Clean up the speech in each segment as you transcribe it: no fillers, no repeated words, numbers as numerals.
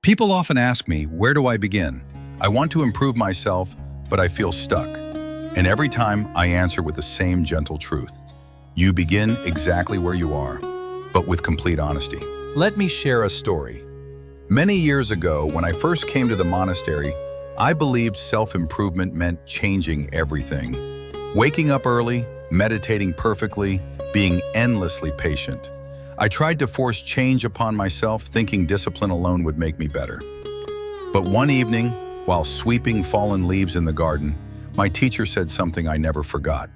People often ask me, where do I begin? I want to improve myself, but I feel stuck. And every time I answer with the same gentle truth. You begin exactly where you are, but with complete honesty. Let me share a story. Many years ago, when I first came to the monastery, I believed self-improvement meant changing everything. Waking up early, meditating perfectly, being endlessly patient. I tried to force change upon myself, thinking discipline alone would make me better. But one evening, while sweeping fallen leaves in the garden, my teacher said something I never forgot.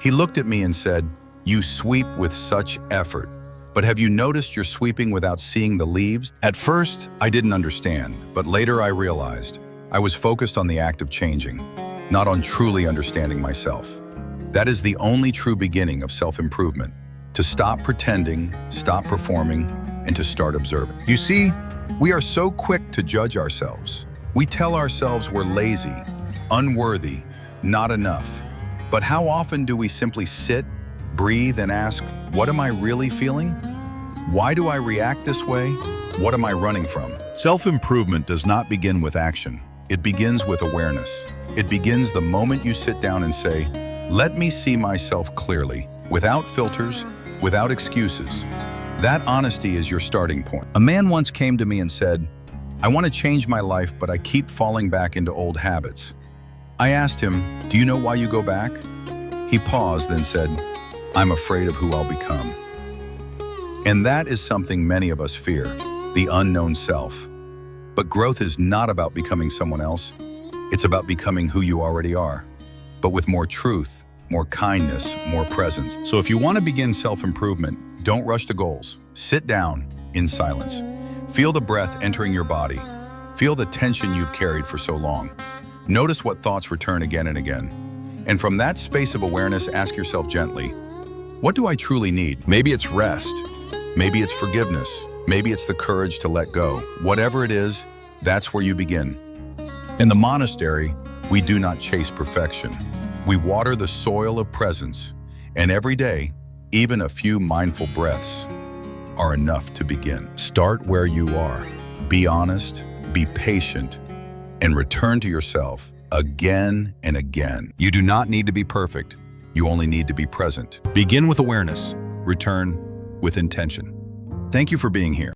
He looked at me and said, "You sweep with such effort, but have you noticed you're sweeping without seeing the leaves?" At first, I didn't understand, but later I realized I was focused on the act of changing, not on truly understanding myself. That is the only true beginning of self-improvement. To stop pretending, stop performing, and to start observing. You see, we are so quick to judge ourselves. We tell ourselves we're lazy, unworthy, not enough. But how often do we simply sit, breathe, and ask, what am I really feeling? Why do I react this way? What am I running from? Self-improvement does not begin with action. It begins with awareness. It begins the moment you sit down and say, let me see myself clearly, without filters, without excuses. That honesty is your starting point. A man once came to me and said, I want to change my life, but I keep falling back into old habits. I asked him, do you know why you go back? He paused, then said, I'm afraid of who I'll become. And that is something many of us fear, the unknown self. But growth is not about becoming someone else. It's about becoming who you already are, but with more truth, more kindness, more presence. So if you want to begin self-improvement, don't rush to goals. Sit down in silence. Feel the breath entering your body. Feel the tension you've carried for so long. Notice what thoughts return again and again. And from that space of awareness, ask yourself gently, what do I truly need? Maybe it's rest. Maybe it's forgiveness. Maybe it's the courage to let go. Whatever it is, that's where you begin. In the monastery, we do not chase perfection. We water the soil of presence, and every day, even a few mindful breaths are enough to begin. Start where you are. Be honest, be patient, and return to yourself again and again. You do not need to be perfect. You only need to be present. Begin with awareness. Return with intention. Thank you for being here.